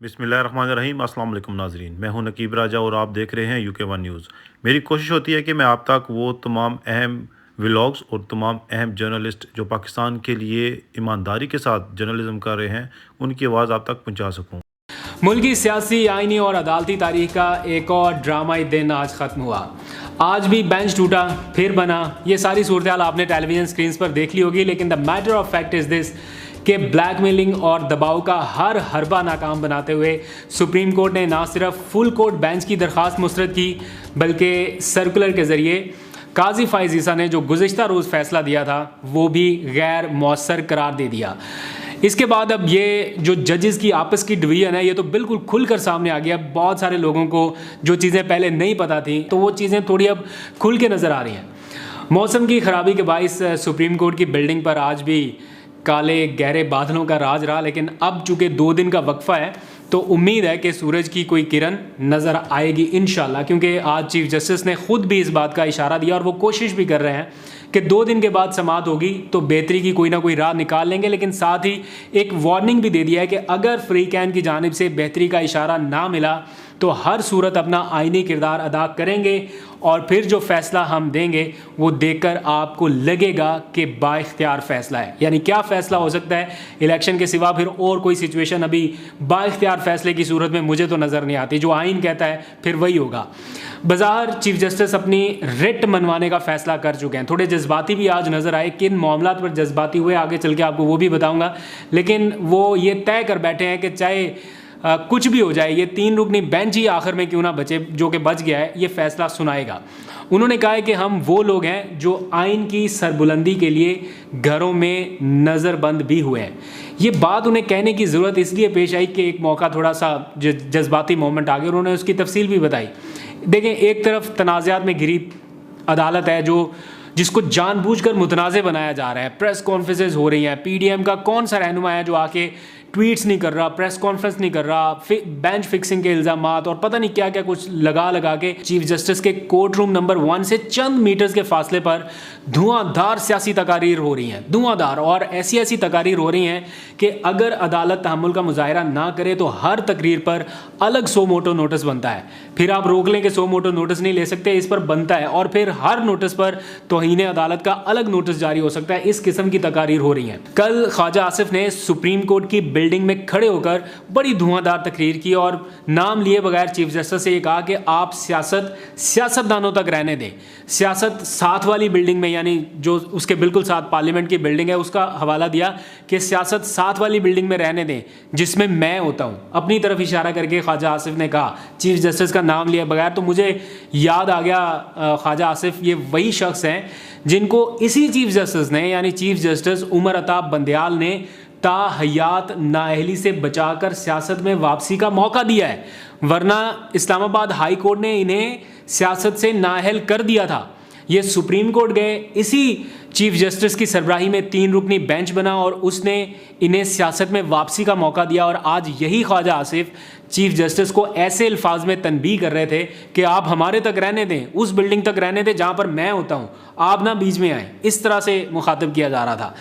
बिस्मिल्लाहिर्रहमानिर्रहीम। अस्सलाम वालेकुम नाज़रीन, मैं हूं नकीब राजा और आप देख रहे हैं UK1 न्यूज़। मेरी कोशिश होती है कि मैं आप तक वो तमाम अहम व्लॉग्स और तमाम अहम जर्नलिस्ट जो पाकिस्तान के लिए ईमानदारी के साथ जर्नलिज्म कर रहे हैं, उनकी आवाज़ आप तक पहुंचा सकूं। मुल्क की सियासी, आइनी और अदालती तारीख का एक और ड्रामाई दिन आज ख़त्म हुआ। आज भी बेंच टूटा फिर बना, ये सारी सूरत हाल आपने टेलीविज़न स्क्रीन पर देख ली होगी। लेकिन the matter of fact is this कि ब्लैकमेलिंग और दबाव का हर हरबा नाकाम बनाते हुए सुप्रीम कोर्ट ने ना सिर्फ फुल कोर्ट बेंच की दरख्वास्त मुस्तरद की, बल्कि सर्कुलर के ज़रिए काजी फाइज ईसा ने जो गुज़िश्ता रोज़ फैसला दिया था वो भी गैर मौसर करार दे दिया। इसके बाद अब ये जो जजेस की आपस की डिवीजन है, ये तो बिल्कुल खुलकर सामने आ गया। बहुत सारे लोगों को जो चीज़ें पहले नहीं पता थी, तो वो चीज़ें थोड़ी अब खुल के नज़र आ रही हैं। मौसम की ख़राबी के बाइस सुप्रीम कोर्ट की बिल्डिंग पर आज भी काले गहरे बादलों का राज रहा, लेकिन अब चूँकि 2 दिन का वक्फा है तो उम्मीद है कि सूरज की कोई किरण नज़र आएगी इंशाल्लाह, क्योंकि आज चीफ जस्टिस ने ख़ुद भी इस बात का इशारा दिया और वो कोशिश भी कर रहे हैं कि 2 दिन के बाद समाअत होगी तो बेहतरी की कोई ना कोई राह निकाल लेंगे। लेकिन साथ ही एक वार्निंग भी दे दिया है कि अगर फ्री कैन की जानिब से बेहतरी का इशारा ना मिला तो हर सूरत अपना आईनी किरदार अदा करेंगे और फिर जो फ़ैसला हम देंगे वो देखकर आपको लगेगा कि बाइख्तियार फ़ैसला है। यानी क्या फ़ैसला हो सकता है इलेक्शन के सिवा, फिर और कोई सिचुएशन अभी बाइख्तियार फ़ैसले की सूरत में मुझे तो नज़र नहीं आती। जो आइन कहता है फिर वही होगा। बाज़ार चीफ जस्टिस अपनी रिट मनवाने का फ़ैसला कर चुके हैं। थोड़े जज्बाती भी आज नज़र आए, किन मामलात पर जज्बाती हुए आगे चल के आपको वो भी बताऊँगा। लेकिन वो ये तय कर बैठे हैं कि चाहे कुछ भी हो जाए, ये 3 रुकनी बेंच ही आखिर में क्यों ना बचे, जो कि बच गया है, ये फ़ैसला सुनाएगा। उन्होंने कहा है कि हम वो लोग हैं जो आइन की सरबुलंदी के लिए घरों में नज़रबंद भी हुए हैं। ये बात उन्हें कहने की ज़रूरत इसलिए पेश आई कि एक मौका थोड़ा सा जज्बाती मोमेंट आ गया, उन्होंने उसकी तफसील भी बताई। देखें, एक तरफ तनाज़ात में घिरी अदालत है जिसको जानबूझकर मुतनाज़ बनाया जा रहा है। प्रेस कॉन्फ्रेंसेज हो रही हैं, PDM का कौन सा रहनुमा है जो आके ट्वीट्स नहीं कर रहा, प्रेस कॉन्फ्रेंस नहीं कर रहा, बेंच फिक्सिंग के इल्ज़ामात और पता नहीं क्या क्या कुछ लगा के चीफ जस्टिस के कोर्ट रूम नंबर 1 से चंद मीटर्स के फासले पर धुआंधार सियासी तकारीर हो रही हैं, धुआंधार। और ऐसी तकारीर हो रही हैं कि अगर अदालत तहम्मुल का मुजाहरा ना करे तो हर तकरीर पर अलग 100 मोटो नोटिस बनता है। फिर आप रोक लें कि 100 मोटो नोटिस नहीं ले सकते, इस पर बनता है, और फिर हर नोटिस पर तौहीन अदालत का अलग नोटिस जारी हो सकता है। इस किस्म की तकारीर हो रही हैं। कल ख्वाजा आसिफ ने सुप्रीम कोर्ट की बिल्डिंग में खड़े होकर बड़ी धुआंधार तकरीर की और नाम लिए बगैर चीफ जस्टिस से ये कहा कि आप सियासतदानों तक रहने दें। सियासत साथ वाली बिल्डिंग में, यानी जो उसके बिल्कुल साथ पार्लियामेंट की बिल्डिंग है, उसका हवाला दिया कि सियासत साथ वाली बिल्डिंग में रहने दें जिसमें मैं होता हूं। अपनी तरफ इशारा करके ख्वाजा आसिफ ने कहा, चीफ जस्टिस का नाम लिए बगैर। तो मुझे याद आ गया ख्वाजा आसिफ ये वही शख्स हैं जिनको इसी चीफ जस्टिस ने, यानी चीफ जस्टिस उमर अताब बंदयाल ने ताहयात नाअहली से बचाकर सियासत में वापसी का मौका दिया है, वरना इस्लामाबाद हाई कोर्ट ने इन्हें सियासत से नाअहल कर दिया था। ये सुप्रीम कोर्ट गए, इसी चीफ जस्टिस की सरबराही में 3 रुकनी बेंच बना और उसने इन्हें सियासत में वापसी का मौका दिया। और आज यही ख्वाजा आसिफ चीफ जस्टिस को ऐसे अल्फाज में तनबीह कर रहे थे कि आप हमारे तक रहने दें, उस बिल्डिंग तक रहने दें जहां पर मैं होता हूं, आप ना बीच में आए। इस तरह से मुखातिब किया जा रहा था।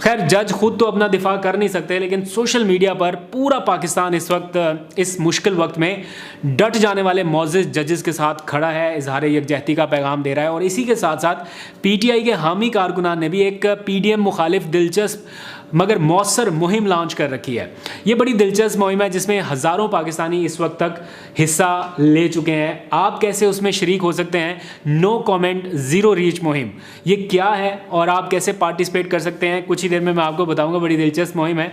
खैर, जज खुद तो अपना दिफा कर नहीं सकते, लेकिन सोशल मीडिया पर पूरा पाकिस्तान इस वक्त इस मुश्किल वक्त में डट जाने वाले मोअज़्ज़िज़ जजेस के साथ खड़ा है, इजहार यकजहती का पैगाम दे रहा है। और इसी के साथ साथ PTI के हामी कारकुनान ने भी एक PDM मुखालिफ दिलचस्प मगर मौसर मुहिम लॉन्च कर रखी है। ये बड़ी दिलचस्प मुहिम है जिसमें हज़ारों पाकिस्तानी इस वक्त तक हिस्सा ले चुके हैं। आप कैसे उसमें शरीक हो सकते हैं? नो कमेंट ज़ीरो रीच मुहिम, ये क्या है और आप कैसे पार्टिसिपेट कर सकते हैं, कुछ ही देर में मैं आपको बताऊंगा। बड़ी दिलचस्प मुहिम है।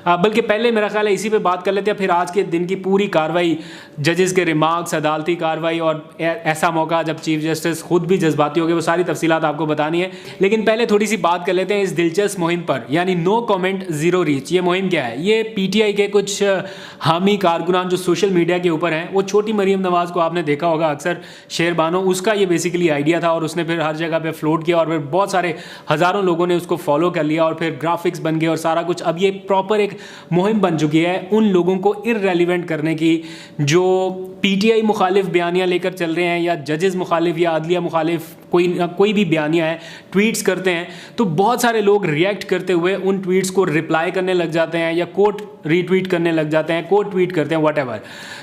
बल्कि पहले मेरा ख्याल है इसी पे बात कर लेते हैं, फिर आज के दिन की पूरी कार्रवाई, जजेस के रिमार्क्स, अदालती कार्रवाई और ऐसा मौका जब चीफ जस्टिस खुद भी जज्बाती हो गए, वो सारी तफसीलात आपको बतानी है। लेकिन पहले थोड़ी सी बात कर लेते हैं इस दिलचस्प मुहिम पर, यानी नो कमेंट ज़ीरो रीच। ये मुहिम क्या है? ये PTI के कुछ हामी कारकुनान जो सोशल मीडिया के ऊपर हैं, वो छोटी मरीम नवाज़ को आपने देखा होगा अक्सर, शेर बानो, उसका ये बेसिकली आइडिया था और उसने फिर हर जगह पे फ्लोट किया और फिर बहुत सारे हज़ारों लोगों ने उसको फॉलो कर लिया और फिर ग्राफिक्स बन गए और सारा कुछ। अब ये प्रॉपर एक मुहिम बन चुकी है उन लोगों को इररेलेवेंट करने की जो PTI मुखालिफ बयानियाँ लेकर चल रहे हैं या जजेस मुखालिफ या अदलिया मुखालिफ कोई भी बयानिया है, ट्वीट्स करते हैं, तो बहुत सारे लोग रिएक्ट करते हुए उन ट्वीट्स को रिप्लाई करने लग जाते हैं या कोट रीट्वीट करने लग जाते हैं, कोट ट्वीट करते हैं, व्हाटएवर।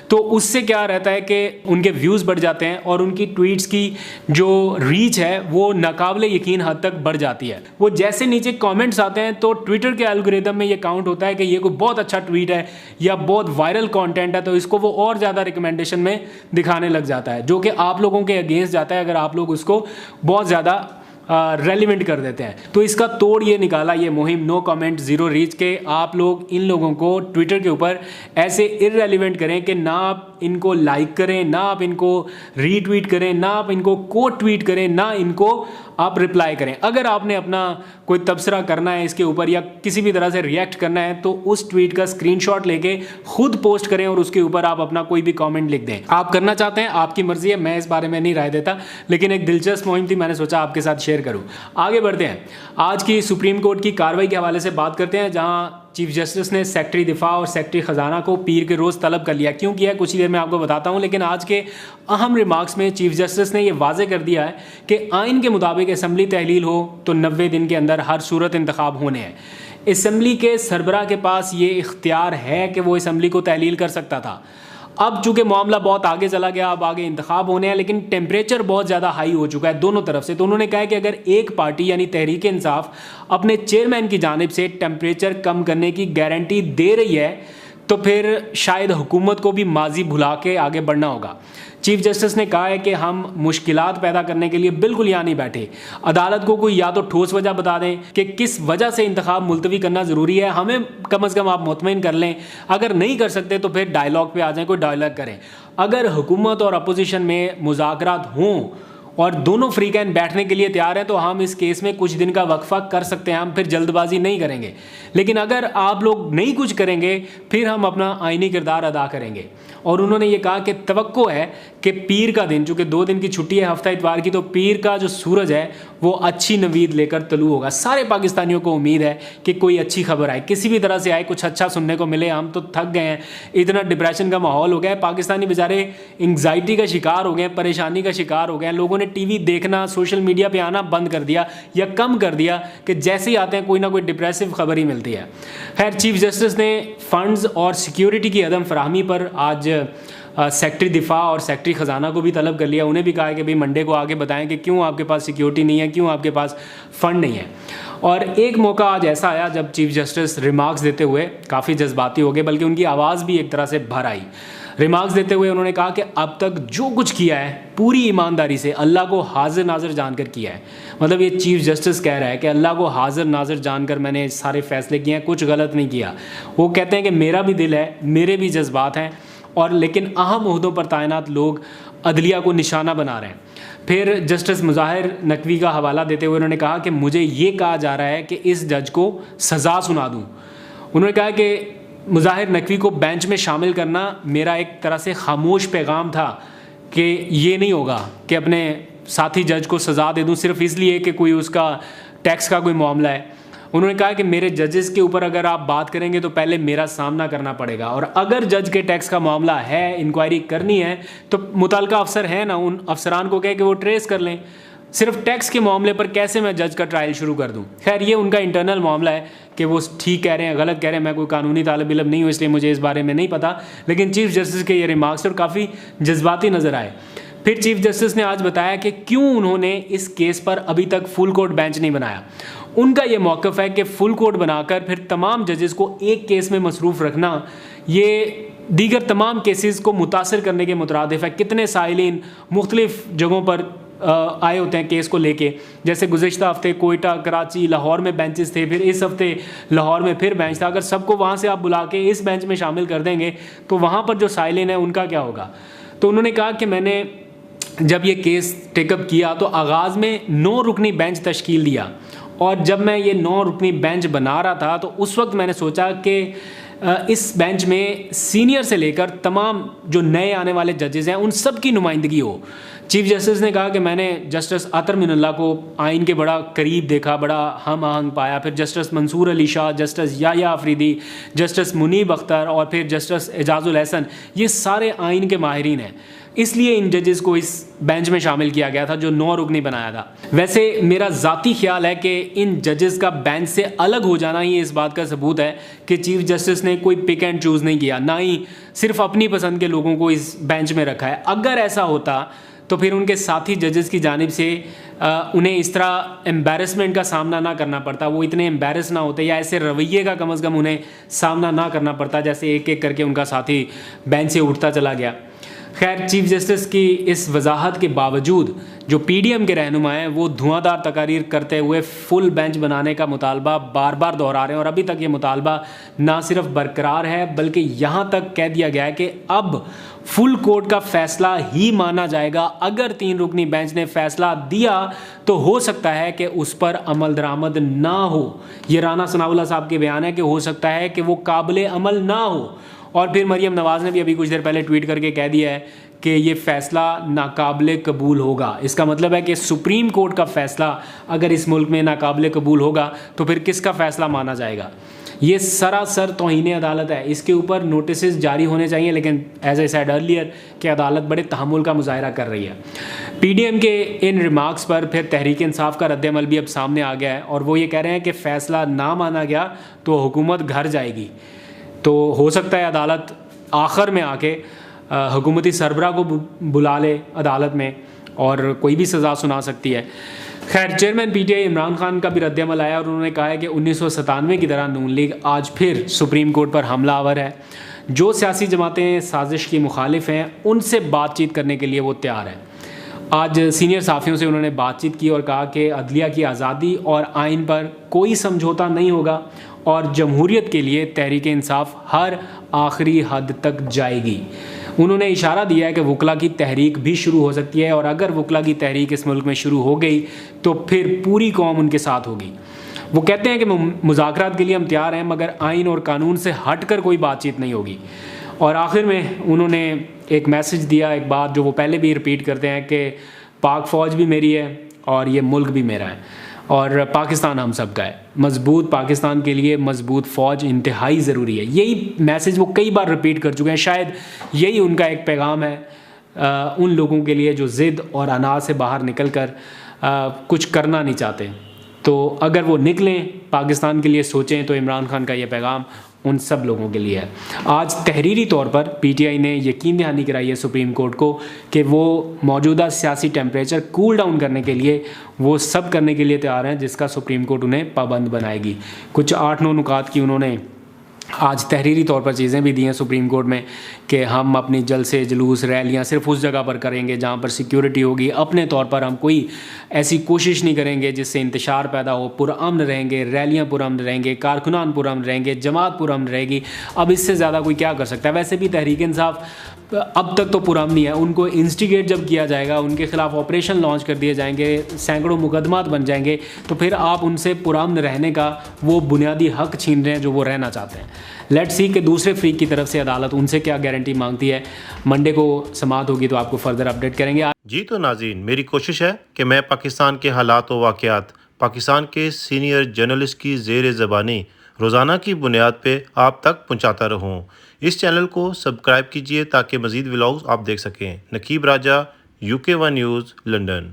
तो उससे क्या रहता है कि उनके व्यूज़ बढ़ जाते हैं और उनकी ट्वीट्स की जो रीच है वो नाकाबिले यकीन हद तक बढ़ जाती है। वो जैसे नीचे कमेंट्स आते हैं तो ट्विटर के एल्गोरिदम में ये काउंट होता है कि ये कोई बहुत अच्छा ट्वीट है या बहुत वायरल कंटेंट है, तो इसको वो और ज़्यादा रिकमेंडेशन में दिखाने लग जाता है, जो कि आप लोगों के अगेंस्ट जाता है अगर आप लोग उसको बहुत ज़्यादा रेलिवेंट कर देते हैं। तो इसका तोड़ ये निकाला ये मुहिम नो कमेंट ज़ीरो रीच के आप लोग इन लोगों को ट्विटर के ऊपर ऐसे इररेलेवेंट करें कि ना आप इनको लाइक करें, ना आप इनको रीट्वीट करें, ना आप इनको कोट ट्वीट करें, ना इनको आप रिप्लाई करें। अगर आपने अपना कोई तबसरा करना है इसके ऊपर या किसी भी तरह से रिएक्ट करना है तो उस ट्वीट का स्क्रीनशॉट लेके खुद पोस्ट करें और उसके ऊपर आप अपना कोई भी कमेंट लिख दें। आप करना चाहते हैं, आपकी मर्जी है, मैं इस बारे में नहीं राय देता, लेकिन एक दिलचस्प मुहिम थी, मैंने सोचा आपके साथ शेयर करूं। आगे बढ़ते हैं, आज की सुप्रीम कोर्ट की कार्रवाई के हवाले से बात करते हैं, जहां चीफ जस्टिस ने सेक्रेटरी दिफा और सेक्रेटरी ख़जाना को पीर के रोज़ तलब कर लिया। क्यों किया कुछ ही देर में आपको बताता हूं, लेकिन आज के अहम रिमार्क्स में चीफ जस्टिस ने यह वाजे कर दिया है कि आइन के मुताबिक असम्बली तहलील हो तो 90 दिन के अंदर हर सूरत इंतखाब होने हैं। असम्बली के सरबराह के पास ये इख्तियार है कि वो असम्बली को तहलील कर सकता था। अब चूंकि मामला बहुत आगे चला गया, अब आगे इंतखाब होने हैं, लेकिन टेम्परेचर बहुत ज़्यादा हाई हो चुका है दोनों तरफ से। तो उन्होंने कहा कि अगर एक पार्टी यानी तहरीक इंसाफ अपने चेयरमैन की जानिब से टेम्परेचर कम करने की गारंटी दे रही है तो फिर शायद हुकूमत को भी माजी भुला के आगे बढ़ना होगा। चीफ जस्टिस ने कहा है कि हम मुश्किलात पैदा करने के लिए बिल्कुल यहाँ नहीं बैठे। अदालत को कोई या तो ठोस वजह बता दें कि किस वजह से इंतखाब मुलतवी करना ज़रूरी है, हमें कम अज़ कम आप मुतमईन कर लें। अगर नहीं कर सकते तो फिर डायलॉग पे आ जाएं, कोई डायलॉग करें। अगर हुकूमत और अपोजिशन में मुज़ाकरात हों और दोनों फ्री कैन बैठने के लिए तैयार हैं तो हम इस केस में कुछ दिन का वक्फा कर सकते हैं, हम फिर जल्दबाजी नहीं करेंगे। लेकिन अगर आप लोग नहीं कुछ करेंगे फिर हम अपना आईनी किरदार अदा करेंगे। और उन्होंने ये कहा कि तवक्को है कि पीर का दिन, चूँकि 2 दिन की छुट्टी है हफ्ता इतवार की, तो पीर का जो सूरज है वो अच्छी नवीद लेकर तलू होगा। सारे पाकिस्तानियों को उम्मीद है कि कोई अच्छी खबर आए, किसी भी तरह से आए, कुछ अच्छा सुनने को मिले। हम तो थक गए हैं, इतना डिप्रेशन का माहौल हो गया है, पाकिस्तानी बेचारे एंग्जाइटी का शिकार हो गए हैं, परेशानी का शिकार हो गए हैं। लोगों ने टीवी देखना, सोशल मीडिया पे आना बंद कर दिया या कम कर दिया कि जैसे ही आते हैं कोई ना कोई डिप्रेसिव खबर ही मिलती है। खैर, चीफ जस्टिस ने फंड्स और सिक्योरिटी की अदम फराहमी पर आज सेक्रेटरी दिफा और सेक्रेटरी ख़जाना को भी तलब कर लिया। उन्हें भी कहा है कि भाई मंडे को आगे बताएं कि क्यों आपके पास सिक्योरिटी नहीं है, क्यों आपके पास फ़ंड नहीं है। और एक मौका आज ऐसा आया जब चीफ जस्टिस रिमार्क्स देते हुए काफ़ी जज्बाती हो गए, बल्कि उनकी आवाज़ भी एक तरह से भर आई। रिमार्क्स देते हुए उन्होंने कहा कि अब तक जो कुछ किया है पूरी ईमानदारी से अल्लाह को हाजिर नाजिर जानकर किया है। मतलब ये चीफ जस्टिस कह रहा है कि अल्लाह को हाजिर नाजिर जानकर मैंने सारे फैसले किए हैं, कुछ गलत नहीं किया। वो कहते हैं कि मेरा भी दिल है, मेरे भी जज्बात हैं, और लेकिन अहम ओहदों पर तैनात लोग अदलिया को निशाना बना रहे हैं। फिर जस्टिस मुज़ाहिर नकवी का हवाला देते हुए उन्होंने कहा कि मुझे ये कहा जा रहा है कि इस जज को सज़ा सुना दूँ। उन्होंने कहा कि मुज़ाहिर नकवी को बेंच में शामिल करना मेरा एक तरह से खामोश पैगाम था कि ये नहीं होगा कि अपने साथी जज को सज़ा दे दूँ सिर्फ इसलिए कि कोई उसका टैक्स का कोई मामला है। उन्होंने कहा कि मेरे जजेस के ऊपर अगर आप बात करेंगे तो पहले मेरा सामना करना पड़ेगा, और अगर जज के टैक्स का मामला है, इंक्वायरी करनी है, तो मुतल्लिका अफसर हैं ना, उन अफसरान को कहे कि वो ट्रेस कर लें। सिर्फ टैक्स के मामले पर कैसे मैं जज का ट्रायल शुरू कर दूं? खैर, ये उनका इंटरनल मामला है कि वो ठीक कह रहे हैं, गलत कह रहे हैं। मैं कोई कानूनी तालिब इल्म नहीं हूँ, इसलिए मुझे इस बारे में नहीं पता, लेकिन चीफ जस्टिस के ये रिमार्क्स और काफ़ी जज्बाती नज़र आए। फिर चीफ जस्टिस ने आज बताया कि क्यों उन्होंने इस केस पर अभी तक फुल कोर्ट बेंच नहीं बनाया। उनका ये मौक़िफ़ है कि फुल कोर्ट बनाकर फिर तमाम जजेस को एक केस में मसरूफ़ रखना ये दीगर तमाम केसेस को मुतासर करने के मुतरादिफ है। कितने साइलिन मुख्तलिफ जगहों पर आए होते हैं केस को लेके, जैसे गुज़िश्ता हफ्ते कोयटा, कराची, लाहौर में बेंचेस थे, फिर इस हफ्ते लाहौर में फिर बेंच था। अगर सबको वहाँ से आप बुला के इस बेंच में शामिल कर देंगे तो वहाँ पर जो साइलिन है उनका क्या होगा? तो उन्होंने कहा कि मैंने जब ये केस टेकअप किया तो आगाज़ में 9 रुकनी बेंच तश्कील दिया, और जब मैं ये 9 रुकनी बेंच बना रहा था तो उस वक्त मैंने सोचा कि इस बेंच में सीनियर से लेकर तमाम जो नए आने वाले जजेस हैं उन सब की नुमाइंदगी हो। चीफ जस्टिस ने कहा कि मैंने जस्टिस अतर मिनल्ला को आइन के बड़ा करीब देखा, बड़ा हम आहंग पाया। फिर justice Mansoor Ali Shah, justice Yahya Afridi, justice Munib Akhtar और फिर जस्टिस एजाजुल एहसन, ये सारे आइन के माहिरीन हैं, इसलिए इन जजेस को इस बेंच में शामिल किया गया था जो 9 रुकनी बनाया था। वैसे मेरा ज़ाती ख्याल है कि इन जजेस का बेंच से अलग हो जाना ही इस बात का सबूत है कि चीफ जस्टिस ने कोई पिक एंड चूज़ नहीं किया, ना ही सिर्फ अपनी पसंद के लोगों को इस बेंच में रखा है। अगर ऐसा होता तो फिर उनके साथी जजेस की जानिब से उन्हें इस तरह एम्बेरसमेंट का सामना ना करना पड़ता, वो इतने एम्बेरस ना होते, या ऐसे रवैये का कम अज़ कम उन्हें सामना ना करना पड़ता जैसे एक एक करके उनका साथी बेंच से उठता चला गया। खैर, चीफ जस्टिस की इस वजाहत के बावजूद जो पीडीएम के रहनुमा हैं वो धुआंधार तकारीर करते हुए फुल बेंच बनाने का मुतालबा बार बार दोहरा रहे हैं, और अभी तक ये मुतालबा ना सिर्फ बरकरार है बल्कि यहाँ तक कह दिया गया है कि अब फुल कोर्ट का फैसला ही माना जाएगा। अगर 3 रुकनी बेंच ने फैसला दिया तो हो सकता है कि उस पर अमल दरामद ना हो। ये राना सनाउल्लाह साहब के बयान है कि हो सकता है कि वो काबिल अमल ना हो। और फिर मरियम नवाज़ ने भी अभी कुछ देर पहले ट्वीट करके कह दिया है कि ये फ़ैसला नाकाबिल कबूल होगा। इसका मतलब है कि सुप्रीम कोर्ट का फ़ैसला अगर इस मुल्क में नाकाबिल कबूल होगा तो फिर किसका फ़ैसला माना जाएगा? ये सरासर तौहीन अदालत है। इसके ऊपर नोटिस जारी होने चाहिए, लेकिन एज ए सेड अर्लियर कि अदालत बड़े तहम्मुल का मुजाहरा कर रही है। पीडीएम के इन रिमार्क्स पर फिर तहरीक इंसाफ का रद्द-ए-अमल भी अब सामने आ गया है, और वो ये कह रहे हैं कि फ़ैसला ना माना गया तो हुकूमत घर जाएगी। तो हो सकता है अदालत आखिर में आके हुकूमती सरबराह को बुला ले अदालत में और कोई भी सज़ा सुना सकती है। खैर, चेयरमैन पीटीआई इमरान खान का भी रद्द-ए-अमल आया और उन्होंने कहा है कि 1997 की तरह नून लीग आज फिर सुप्रीम कोर्ट पर हमला आवर है। जो सियासी जमातें साजिश की मुखालिफ हैं उनसे बातचीत करने के लिए वो तैयार है। आज सीनियर साफ़ियों से उन्होंने बातचीत की और कहा कि अदलिया की आज़ादी और आइन पर कोई समझौता नहीं होगा और जमहूरियत के लिए तहरीक इंसाफ हर आखिरी हद तक जाएगी। उन्होंने इशारा दिया है कि वकला की तहरीक भी शुरू हो सकती है, और अगर वकला की तहरीक इस मुल्क में शुरू हो गई तो फिर पूरी कौम उनके साथ होगी। वो कहते हैं कि मुज़ाकरात के लिए हम तैयार हैं, मगर आइन और कानून से हट कर कोई बातचीत नहीं होगी। और आखिर में उन्होंने एक मैसेज दिया, एक बात जो वो पहले भी रिपीट करते हैं कि पाक फ़ौज भी मेरी है और ये मुल्क भी मेरा है और पाकिस्तान हम सब का है। मजबूत पाकिस्तान के लिए मजबूत फ़ौज इंतहाई ज़रूरी है। यही मैसेज वो कई बार रिपीट कर चुके हैं। शायद यही उनका एक पैगाम है उन लोगों के लिए जो ज़िद और अनाज से बाहर निकल कर कुछ करना नहीं चाहते। तो अगर वो निकलें, पाकिस्तान के लिए सोचें, तो इमरान खान का ये पैगाम उन सब लोगों के लिए है। आज तहरीरी तौर पर पीटीआई ने यकीन दहानी कराई है सुप्रीम कोर्ट को कि वो मौजूदा सियासी टेम्परेचर कूल डाउन करने के लिए वो सब करने के लिए तैयार हैं जिसका सुप्रीम कोर्ट उन्हें पाबंद बनाएगी। कुछ 8-9 नुकात की उन्होंने आज तहरीरी तौर पर चीज़ें भी दी हैं सुप्रीम कोर्ट में कि हम अपनी जलसे जुलूस रैलियां सिर्फ उस जगह पर करेंगे जहां पर सिक्योरिटी होगी। अपने तौर पर हम कोई ऐसी कोशिश नहीं करेंगे जिससे इंतशार पैदा हो। पुरअमन रहेंगे, रैलियां पुरअमन रहेंगे, कारकुनान पुरअमन रहेंगे, जमात पुरअमन रहेगी। अब इससे ज़्यादा कोई क्या कर सकता है? वैसे भी तहरीक इंसाफ अब तक तो पुरअमन ही है। उनको इंस्टिगेट जब किया जाएगा, उनके खिलाफ ऑपरेशन लॉन्च कर दिए जाएंगे, सैकड़ों मुकदमात बन जाएंगे, तो फिर आप उनसे पुरअमन रहने का वो बुनियादी हक छीन रहे हैं जो वो रहना चाहते हैं। लेट्स सी कि दूसरे फ्रीक की तरफ से अदालत उनसे क्या गारंटी मांगती है। मंडे को समाअत होगी तो आपको फर्दर अपडेट करेंगे। जी तो नाज़रीन, मेरी कोशिश है कि मैं पाकिस्तान के हालात व वाक़यात पाकिस्तान के सीनियर जर्नलिस्ट की ज़ेर ज़बानी रोज़ाना की बुनियाद पे आप तक पहुंचाता रहूं। इस चैनल को सब्सक्राइब कीजिए ताकि मज़ीद व्लॉग्स आप देख सकें। नकीब राजा, UK1 न्यूज़, लंदन।